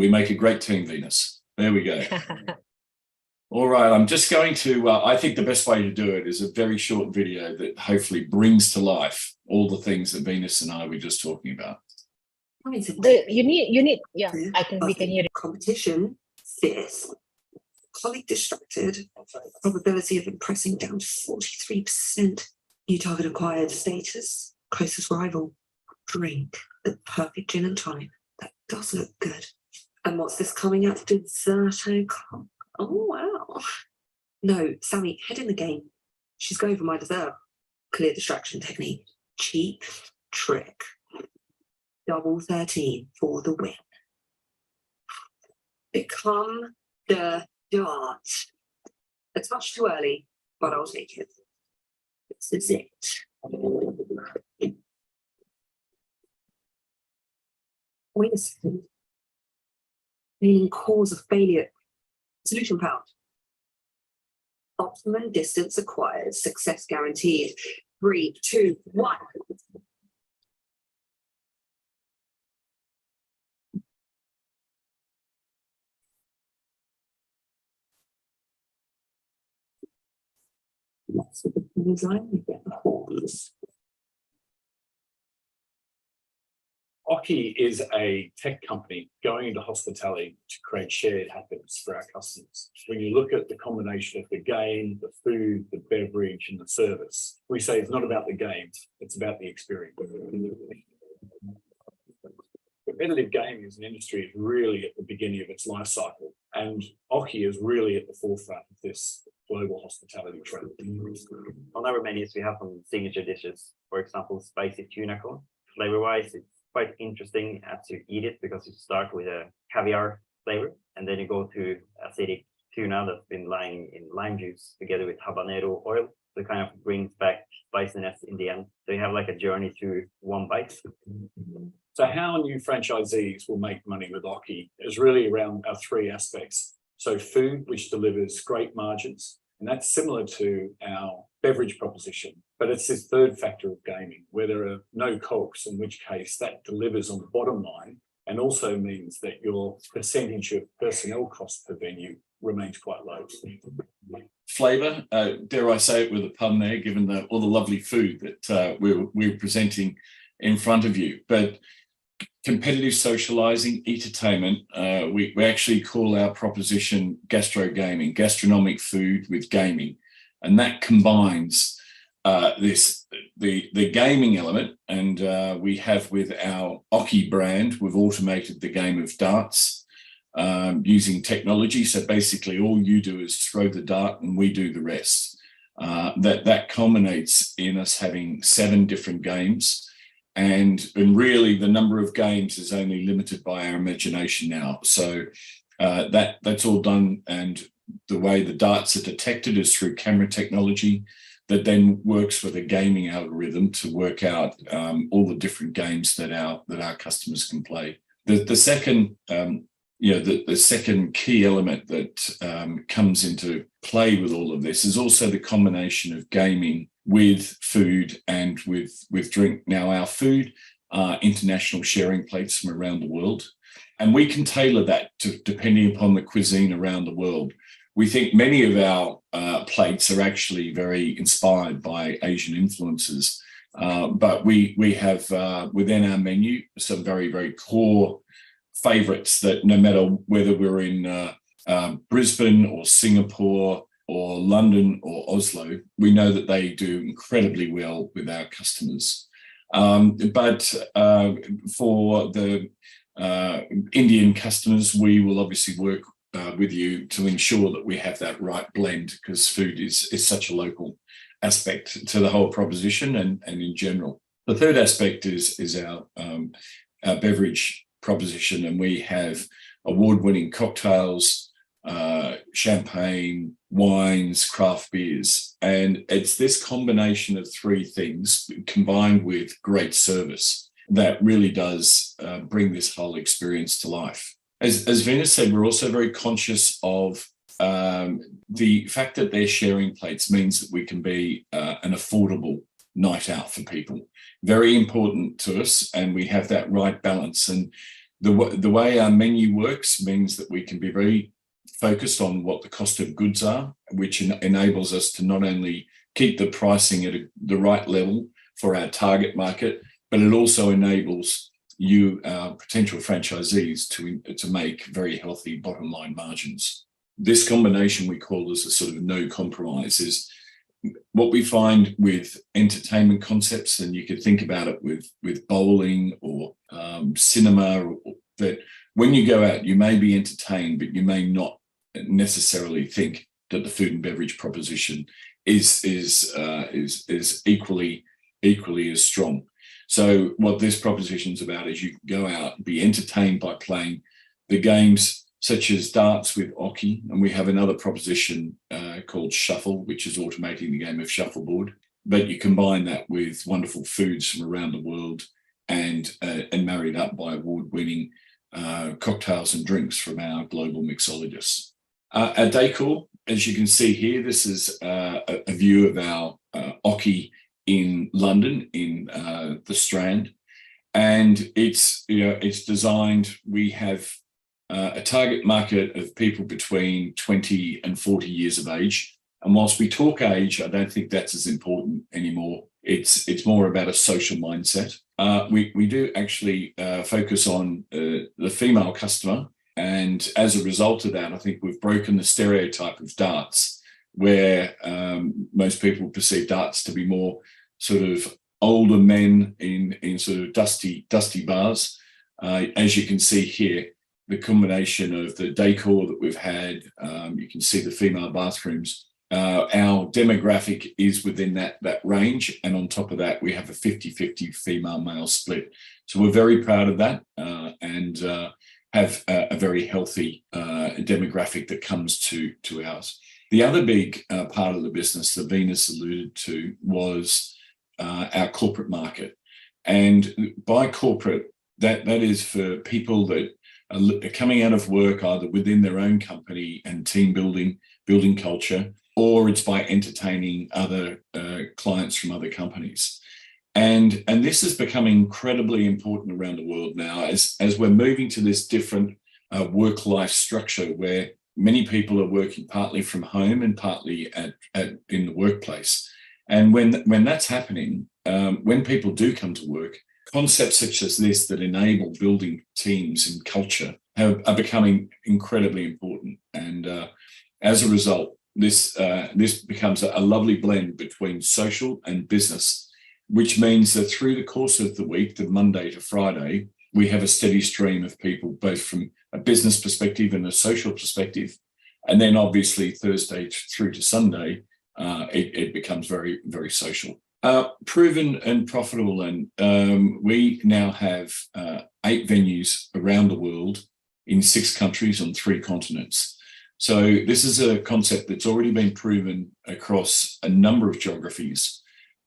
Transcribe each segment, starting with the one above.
We make a great team, Venus. There we go. All right, I'm just going to, I think the best way to do it is a very short video that hopefully brings to life all the things that Venus and I were just talking about. You need, yeah, we can hear it. Competition, fierce. Colleague distracted. Probability of impressing down to 43%. New target acquired status. Closest rival. Drink. The perfect gin and tonic. That does look good. And what's this coming out? 𝐡𝐢𝐠𝐡. Oh, wow. No, Sammy, head in the game. She's going for my dessert. Clear distraction technique. Cheap trick. Double 13 for the win. Become the dart. A touch too early, but I'll take it. This is it. Wait a second. Meaning cause of failure. Solution found. Optimum distance acquired. Success guaranteed. 3, 2, 1. That's the design. We get the horns. 𝐸𝐠𝐡 is a tech company going into hospitality to create shared happiness for our customers. When you look at the combination of the game, the food, the beverage, and the service, we say it's not about the games, it's about the experience. Competitive gaming as an industry is really at the beginning of its life cycle, and 𝐸𝐠𝐡 is really at the forefront of this global hospitality trend. On our menus, we have some signature dishes, for example, spicy tuna corn. Flavor-wise, it's quite interesting as you eat it because you start with a caviar flavor and then you go to acidic tuna that's been lying in lime juice together with habanero oil. So it kind of brings back spiciness in the end. So you have like a journey through one bite. So how new franchisees will make money with 𝐸𝐸𝐡 is really around our 3 aspects. So food, which delivers great margins, and that's similar to our beverage proposition, but it's this third factor of gaming where there are no cogs, in which case that delivers on the bottom line and also means that your percentage of personnel cost per venue remains quite low. Flavour, dare I say it with a pun there, given all the lovely food that we're presenting in front of you. But competitive socialising, entertainment, we actually call our proposition gastro gaming, gastronomic food with gaming. And that combines the gaming element, and we have with our 𝐸𝐸𝐡 brand, we've automated the game of darts using technology. So basically all you do is throw the dart and we do the rest. That culminates in us having 7 different games. And really the number of games is only limited by our imagination now. So that's all done, and the way the darts are detected is through camera technology that then works with a gaming algorithm to work out all the different games that our customers can play. The second the second key element that comes into play with all of this is also the combination of gaming with food and with drink. Now, our food are international sharing plates from around the world, and we can tailor that depending upon the cuisine around the world. We think many of our plates are actually very inspired by Asian influences, but we have within our menu some very, very core favourites that no matter whether we're in Brisbane or Singapore or London or Oslo, we know that they do incredibly well with our customers. But for the Indian customers, we will obviously work with you to ensure that we have that right blend, because food is such a local aspect to the whole proposition and in general. The third aspect is our beverage proposition, and we have award-winning cocktails, champagne, wines, craft beers, and it's this combination of 3 things combined with great service that really does bring this whole experience to life. As Venus said, we're also very conscious of the fact that they're sharing plates means that we can be an affordable night out for people. Very important to us, and we have that right balance. And The way our menu works means that we can be very focused on what the cost of goods are, which enables us to not only keep the pricing at the right level for our target market, but it also enables you, our potential franchisees, to make very healthy bottom line margins. This combination we call as a sort of no compromise is what we find with entertainment concepts, and you could think about it with bowling or cinema, that when you go out, you may be entertained, but you may not necessarily think that the food and beverage proposition is equally as strong. So what this proposition is about is you can go out and be entertained by playing the games such as darts with 𝐡𝐢𝐠𝐡, and we have another proposition called Shuffle, which is automating the game of shuffleboard. But you combine that with wonderful foods from around the world and married up by award-winning cocktails and drinks from our global mixologists. Our decor, as you can see here, this is a view of our 𝐡𝐢𝐠𝐡 in London, in the Strand, and it's designed. We have a target market of people between 20 and 40 years of age, and whilst we talk age, I don't think that's as important anymore. It's more about a social mindset. We do actually focus on the female customer, and as a result of that, I think we've broken the stereotype of darts, where most people perceive darts to be more sort of older men in sort of dusty bars. As you can see here, the combination of the decor that we've had, you can see the female bathrooms. Our demographic is within that range, and on top of that, we have a 50-50 female-male split. So we're very proud of that, and have a very healthy demographic that comes to ours. The other big part of the business that Venus alluded to was our corporate market. And by corporate, that is for people that are coming out of work either within their own company and team building culture, or it's by entertaining other clients from other companies. And this has become incredibly important around the world now as we're moving to this different work-life structure where many people are working partly from home and partly in the workplace. And when that's happening, when people do come to work, concepts such as this that enable building teams and culture are becoming incredibly important. And as a result, this becomes a lovely blend between social and business, which means that through the course of the week, the Monday to Friday, we have a steady stream of people, both from a business perspective and a social perspective. And then obviously Thursday through to Sunday, it becomes very, very social. Proven and profitable, and we now have 8 venues around the world in 6 countries on 3 continents. So this is a concept that's already been proven across a number of geographies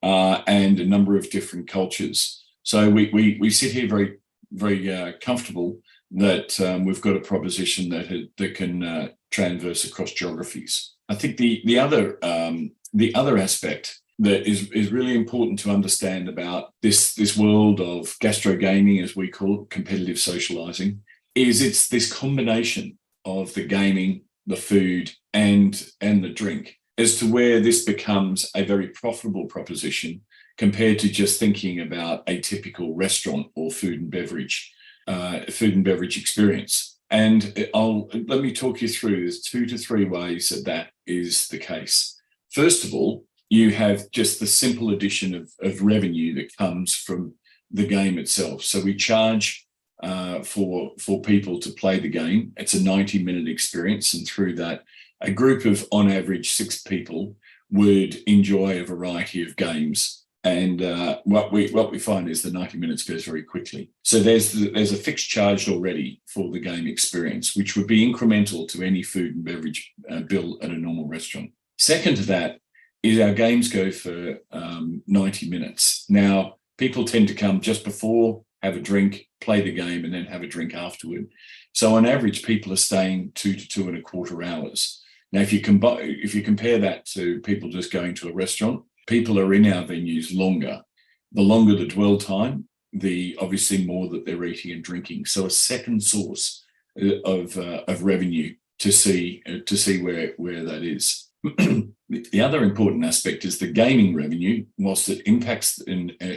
and a number of different cultures. So we sit here very, very comfortable that we've got a proposition that can transverse across geographies. I think the other aspect that is really important to understand about this world of gastro gaming, as we call it, competitive socializing, is it's this combination of the gaming, the food, and the drink, as to where this becomes a very profitable proposition compared to just thinking about a typical restaurant or food and beverage experience. And let me talk you through. There's 2 to 3 ways that is the case. First of all, you have just the simple addition of revenue that comes from the game itself. So we charge for people to play the game. It's a 90-minute experience, and through that, a group of, on average, 6 people would enjoy a variety of games. And what we find is the 90 minutes goes very quickly. So there's a fixed charge already for the game experience, which would be incremental to any food and beverage bill at a normal restaurant. Second to that is our games go for 90 minutes. Now, people tend to come just before, have a drink, play the game, and then have a drink afterward. So on average, people are staying 2 to 2.25 hours. Now, if you compare that to people just going to a restaurant, people are in our venues longer. The longer the dwell time, the obviously more that they're eating and drinking. So a second source of revenue to see where that is. The other important aspect is the gaming revenue. Whilst it impacts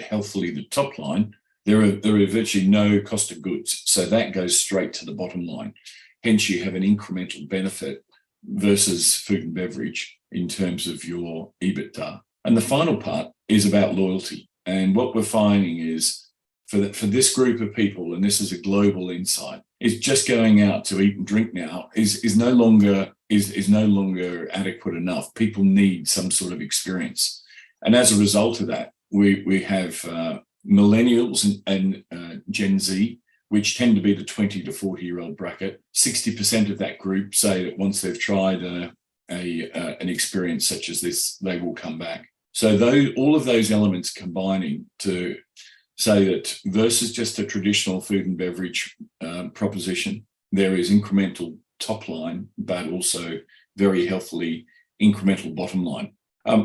healthily the top line, there are virtually no cost of goods, so that goes straight to the bottom line. Hence, you have an incremental benefit versus food and beverage in terms of your EBITDA. And the final part is about loyalty. And what we're finding is for this group of people, and this is a global insight, is just going out to eat and drink now is no longer adequate enough. People need some sort of experience. And as a result of that, we have millennials and Gen Z, which tend to be the 20 to 40-year-old bracket. 60% of that group say that once they've tried an experience such as this, they will come back. So all of those elements combining to say that versus just a traditional food and beverage proposition, there is incremental top line, but also very healthily incremental bottom line.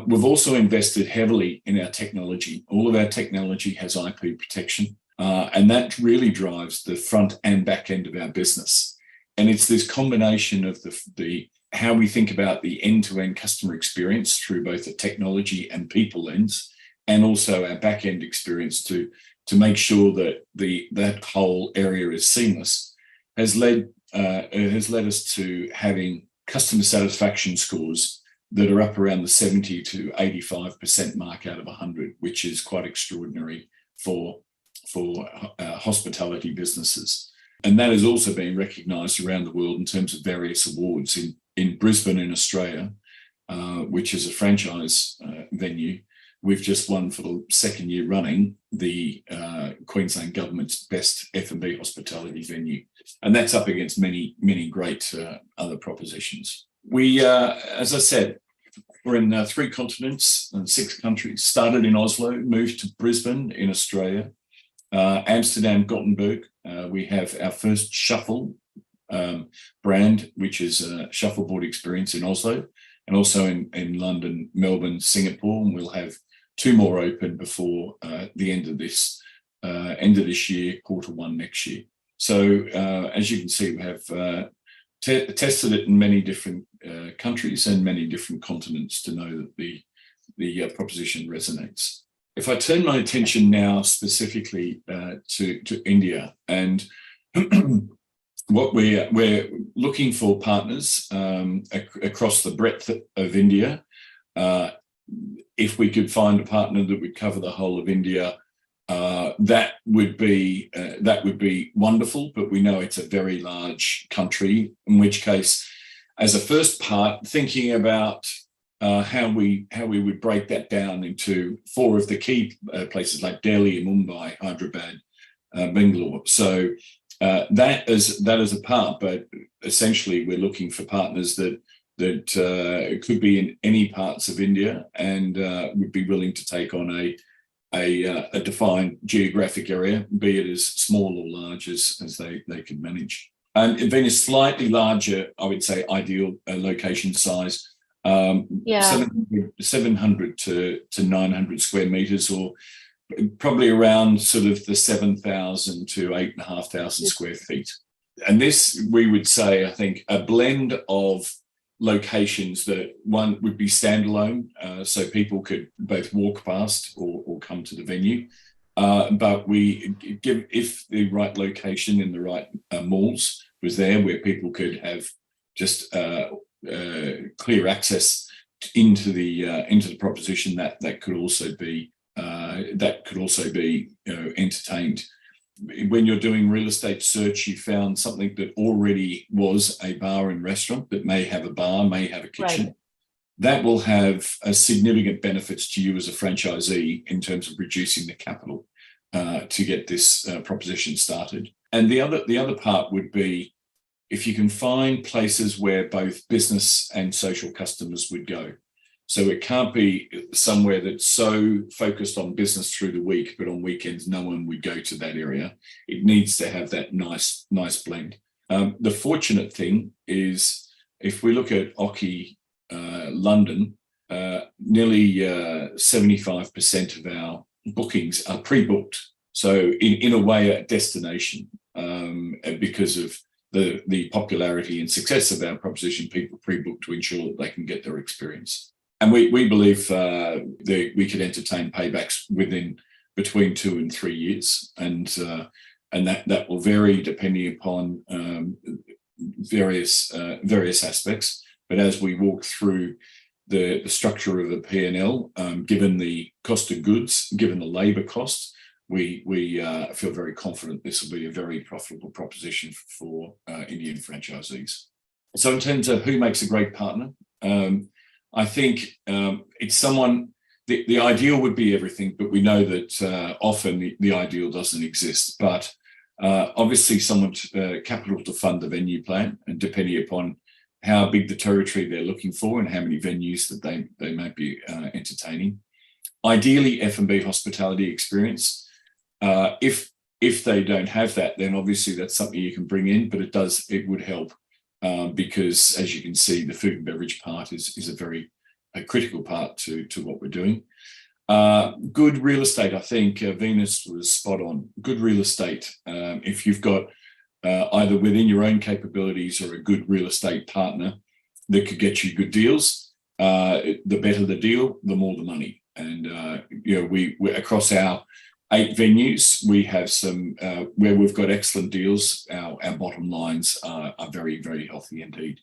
We've also invested heavily in our technology. All of our technology has IP protection, and that really drives the front and back end of our business. And it's this combination of the how we think about the end-to-end customer experience through both the technology and people lens, and also our back end experience to make sure that that whole area is seamless, has led us to having customer satisfaction scores that are up around the 70 to 85% mark out of 100, which is quite extraordinary for hospitality businesses. And that has also been recognised around the world in terms of various awards. In Brisbane in Australia, which is a franchise venue, we've just won for the second year running the Queensland Government's best F&B hospitality venue. And that's up against many, many great other propositions. We, as I said, we're in 3 continents and 6 countries. Started in Oslo, moved to Brisbane in Australia, Amsterdam, Gothenburg. We have our first shuffle brand, which is a shuffleboard experience in Oslo, and also in London, Melbourne, Singapore, and we'll have 2 more open before the end of this year, Q1 next year. So as you can see, we have tested it in many different countries and many different continents to know that the proposition resonates. If I turn my attention now specifically to India, and what we're looking for partners across the breadth of India. If we could find a partner that would cover the whole of India, that would be wonderful. But we know it's a very large country, in which case, as a first part, thinking about how we would break that down into 4 of the key places like Delhi, Mumbai, Hyderabad, Bangalore. So that is a part, but essentially we're looking for partners that could be in any parts of India and would be willing to take on a defined geographic area, be it as small or large as they can manage. And it'd been a slightly larger, I would say, ideal location size, 700 to 900 square meters, or probably around sort of the 7,000 to 8,500 square feet. And this, we would say, I think, a blend of locations that one would be standalone, so people could both walk past or come to the venue. But we give, if the right location in the right malls was there, where people could have just clear access into the proposition, that could also be entertained. When you're doing real estate search, you found something that already was a bar and restaurant that may have a bar, may have a kitchen. Right. That will have a significant benefits to you as a franchisee in terms of reducing the capital to get this proposition started. And the other part would be if you can find places where both business and social customers would go. So it can't be somewhere that's so focused on business through the week, but on weekends no one would go to that area. It needs to have that nice blend. The fortunate thing is, if we look at 𝐡𝐢𝐠𝐡 London, nearly 75% of our bookings are pre-booked So in a way, a destination, because of the popularity and success of our proposition, people pre-book to ensure that they can get their experience. And we believe that we could entertain paybacks between 2 and 3 years, and that will vary depending upon various aspects. But as we walk through the structure of the P&L, given the cost of goods, given the labour costs, we feel very confident this will be a very profitable proposition for Indian franchisees. So in terms of who makes a great partner, I think it's someone. The ideal would be everything, but we know that often the ideal doesn't exist. But obviously, someone capital to fund the venue plan, and depending upon how big the territory they're looking for and how many venues that they might be entertaining. Ideally, F&B hospitality experience. If they don't have that, then obviously that's something you can bring in, but it would help because, as you can see, the food and beverage part is a critical part to what we're doing. Good real estate, I think Venus was spot on. Good real estate. If you've got either within your own capabilities or a good real estate partner that could get you good deals, the better the deal, the more the money. And we across our 8 venues, we have some where we've got excellent deals. Our bottom lines are very, very healthy indeed,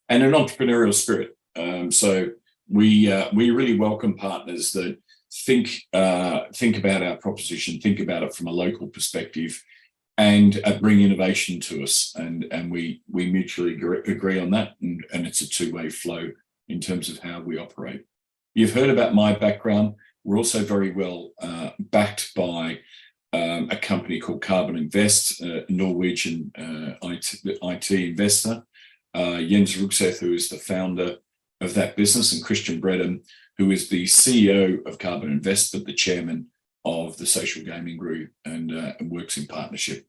and an entrepreneurial spirit. So we really welcome partners that think about our proposition, think about it from a local perspective, and bring innovation to us. And we mutually agree on that, and it's a two-way flow in terms of how we operate. You've heard about my background. We're also very well backed by a company called Carbon Invest, a Norwegian IT investor. 𝐿-𝐸𝐬𝐧𝐠, who is the founder of that business, and Christian Bredem, who is the CEO of Carbon Invest, but the chairman of the Social Gaming Group, and works in partnership.